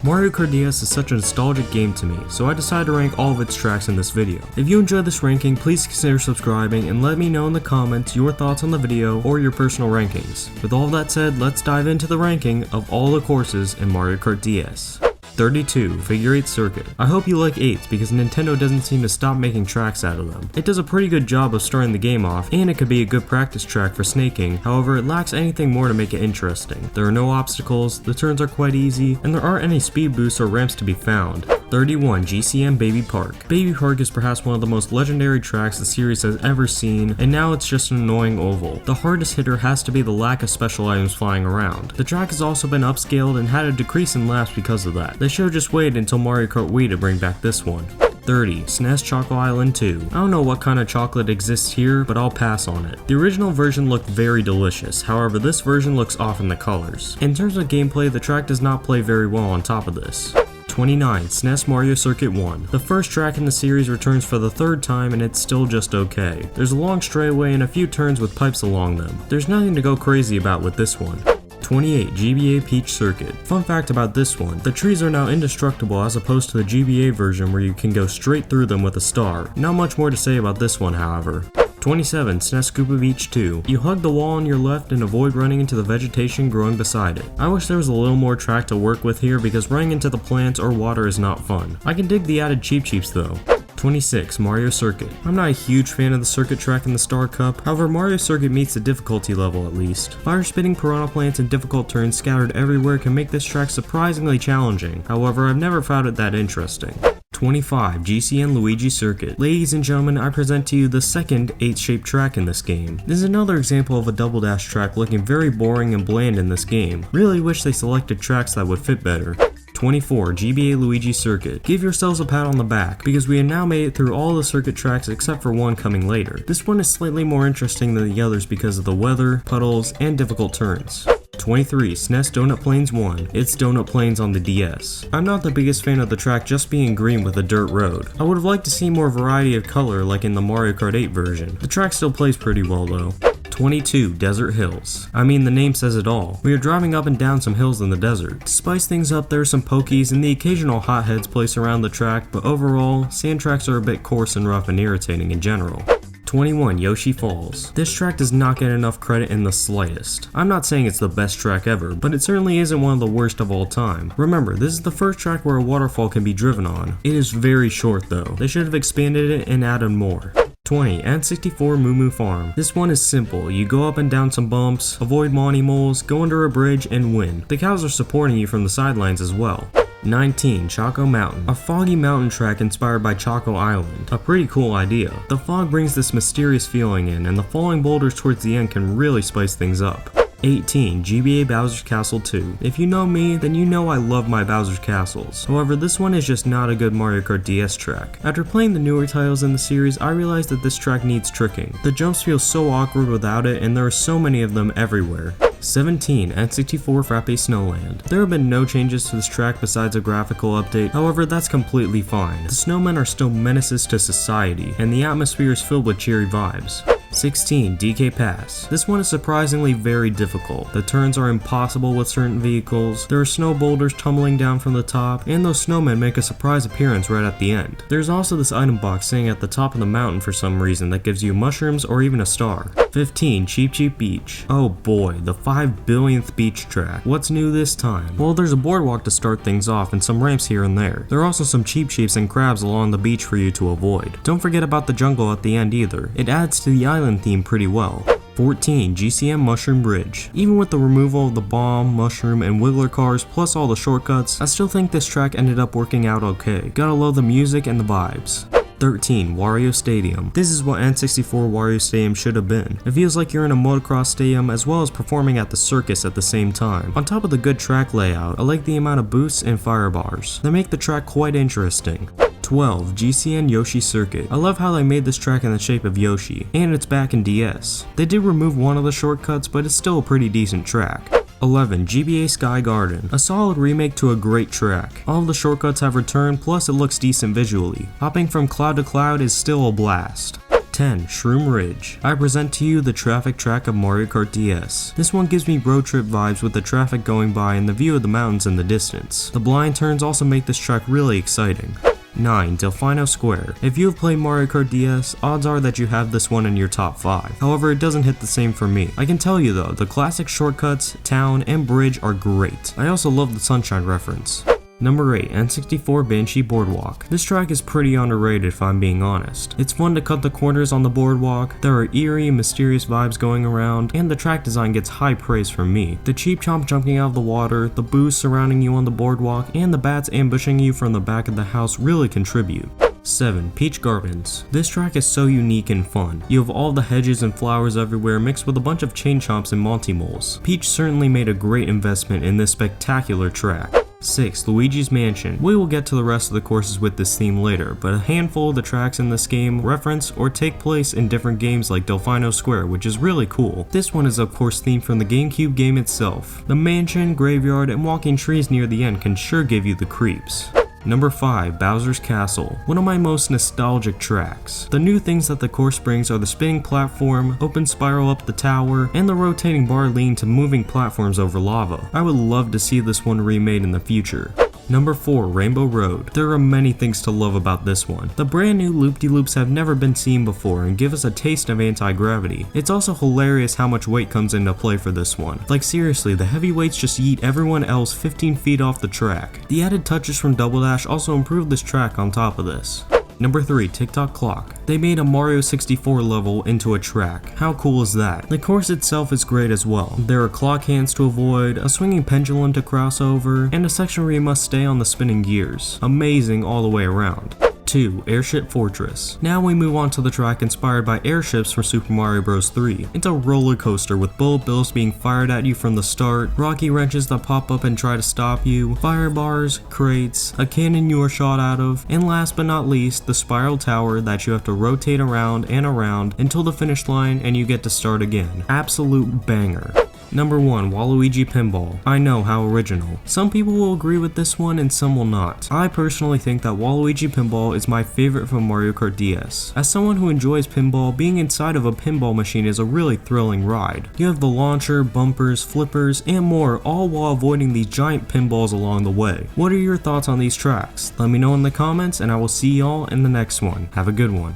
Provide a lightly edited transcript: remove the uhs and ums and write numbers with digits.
Mario Kart DS is such a nostalgic game to me, so I decided to rank all of its tracks in this video. If you enjoyed this ranking, please consider subscribing and let me know in the comments your thoughts on the video or your personal rankings. With all that said, let's dive into the ranking of all the courses in Mario Kart DS. 32. Figure 8 Circuit. I hope you like 8s because Nintendo doesn't seem to stop making tracks out of them. It does a pretty good job of starting the game off, and it could be a good practice track for snaking, however it lacks anything more to make it interesting. There are no obstacles, the turns are quite easy, and there aren't any speed boosts or ramps to be found. 31. GCN Baby Park. Baby Park is perhaps one of the most legendary tracks the series has ever seen, and now it's just an annoying oval. The hardest hitter has to be the lack of special items flying around. The track has also been upscaled and had a decrease in laps because of that. They should've just waited until Mario Kart Wii to bring back this one. 30. SNES Choco Island 2. I don't know what kind of chocolate exists here, but I'll pass on it. The original version looked very delicious, however this version looks off in the colors. In terms of gameplay, the track does not play very well on top of this. 29. SNES Mario Circuit 1. The first track in the series returns for the third time and it's still just okay. There's a long straightaway and a few turns with pipes along them. There's nothing to go crazy about with this one. 28. GBA Peach Circuit. Fun fact about this one, the trees are now indestructible as opposed to the GBA version where you can go straight through them with a star. Not much more to say about this one, however. 27. SNES Koopa Beach 2. You hug the wall on your left and avoid running into the vegetation growing beside it. I wish there was a little more track to work with here because running into the plants or water is not fun. I can dig the added Cheeps though. 26. Mario Circuit. I'm not a huge fan of the circuit track in the Star Cup, however Mario Circuit meets the difficulty level at least. Fire-spitting piranha plants and difficult turns scattered everywhere can make this track surprisingly challenging, however I've never found it that interesting. 25. GCN Luigi Circuit. Ladies and gentlemen, I present to you the second 8-shaped track in this game. This is another example of a double dash track looking very boring and bland in this game. Really wish they selected tracks that would fit better. 24. GBA Luigi Circuit. Give yourselves a pat on the back, because we have now made it through all the circuit tracks except for one coming later. This one is slightly more interesting than the others because of the weather, puddles, and difficult turns. 23. SNES Donut Plains 1. It's Donut Plains on the DS. I'm not the biggest fan of the track just being green with a dirt road. I would have liked to see more variety of color like in the Mario Kart 8 version. The track still plays pretty well though. 22. Desert Hills. I mean, the name says it all. We are driving up and down some hills in the desert. To spice things up, there are some pokies and the occasional hotheads placed around the track, but overall, sand tracks are a bit coarse and rough and irritating in general. 21. Yoshi Falls. This track does not get enough credit in the slightest. I'm not saying it's the best track ever, but it certainly isn't one of the worst of all time. Remember, this is the first track where a waterfall can be driven on. It is very short though. They should have expanded it and added more. 20. N64 Moo Moo Farm. This one is simple. You go up and down some bumps, avoid Monty moles, go under a bridge, and win. The cows are supporting you from the sidelines as well. 19. Choco Mountain. A foggy mountain track inspired by Choco Island. A pretty cool idea. The fog brings this mysterious feeling in, and the falling boulders towards the end can really spice things up. 18. GBA Bowser's Castle 2. If you know me, then you know I love my Bowser's Castles. However, this one is just not a good Mario Kart DS track. After playing the newer titles in the series, I realized that this track needs tricking. The jumps feel so awkward without it, and there are so many of them everywhere. 17. N64 Frappe Snowland. There have been no changes to this track besides a graphical update, however that's completely fine. The snowmen are still menaces to society, and the atmosphere is filled with cheery vibes. 16. DK Pass. This one is surprisingly very difficult. The turns are impossible with certain vehicles, there are snow boulders tumbling down from the top, and those snowmen make a surprise appearance right at the end. There's also this item box sitting at the top of the mountain for some reason that gives you mushrooms or even a star. 15. Cheep Beach. Oh boy, the 5 billionth beach track. What's new this time? Well, there's a boardwalk to start things off and some ramps here and there. There are also some Cheeps and crabs along the beach for you to avoid. Don't forget about the jungle at the end either. It adds to the island theme pretty well. 14. GCN Mushroom Bridge. Even with the removal of the bomb, mushroom, and wiggler cars plus all the shortcuts, I still think this track ended up working out okay. Gotta love the music and the vibes. 13. Wario Stadium. This is what N64 Wario Stadium should have been. It feels like you're in a motocross stadium as well as performing at the circus at the same time. On top of the good track layout, I like the amount of boosts and fire bars. They make the track quite interesting. 12. GCN Yoshi Circuit. I love how they made this track in the shape of Yoshi, and it's back in DS. They did remove one of the shortcuts, but it's still a pretty decent track. 11. GBA Sky Garden. A solid remake to a great track. All of the shortcuts have returned, plus it looks decent visually. Hopping from cloud to cloud is still a blast. 10. Shroom Ridge. I present to you the traffic track of Mario Kart DS. This one gives me road trip vibes with the traffic going by and the view of the mountains in the distance. The blind turns also make this track really exciting. 9. Delfino Square. If you have played Mario Kart DS, odds are that you have this one in your top 5. However, it doesn't hit the same for me. I can tell you though, the classic shortcuts, town, and bridge are great. I also love the sunshine reference. Number 8. N64 Banshee Boardwalk. This track is pretty underrated if I'm being honest. It's fun to cut the corners on the boardwalk, there are eerie and mysterious vibes going around, and the track design gets high praise from me. The Cheep chomp jumping out of the water, the boos surrounding you on the boardwalk, and the bats ambushing you from the back of the house really contribute. 7. Peach Gardens. This track is so unique and fun. You have all the hedges and flowers everywhere mixed with a bunch of chain chomps and Monty moles. Peach certainly made a great investment in this spectacular track. 6. Luigi's Mansion. We will get to the rest of the courses with this theme later, but a handful of the tracks in this game reference or take place in different games like Delfino Square, which is really cool. This one is of course themed from the GameCube game itself. The mansion, graveyard, and walking trees near the end can sure give you the creeps. Number 5. Bowser's Castle. One of my most nostalgic tracks. The new things that the course brings are the spinning platform, open spiral up the tower, and the rotating bar lean to moving platforms over lava. I would love to see this one remade in the future. Number 4. Rainbow Road. There are many things to love about this one. The brand new loop-de-loops have never been seen before and give us a taste of anti-gravity. It's also hilarious how much weight comes into play for this one. Like seriously, the heavyweights just yeet everyone else 15 feet off the track. The added touches from Double Dash also improve this track on top of this. Number 3. Tick-Tock Clock. They made a Mario 64 level into a track. How cool is that? The course itself is great as well. There are clock hands to avoid, a swinging pendulum to cross over, and a section where you must stay on the spinning gears. Amazing all the way around. 2. Airship Fortress. Now we move on to the track inspired by airships from Super Mario Bros. 3. It's a roller coaster with bullet bills being fired at you from the start, rocky wrenches that pop up and try to stop you, fire bars, crates, a cannon you are shot out of, and last but not least, the spiral tower that you have to rotate around and around until the finish line and you get to start again. Absolute banger. Number 1. Waluigi Pinball. I know, how original. Some people will agree with this one and some will not. I personally think that Waluigi Pinball is my favorite from Mario Kart DS. As someone who enjoys pinball, being inside of a pinball machine is a really thrilling ride. You have the launcher, bumpers, flippers, and more, all while avoiding these giant pinballs along the way. What are your thoughts on these tracks? Let me know in the comments and I will see y'all in the next one. Have a good one.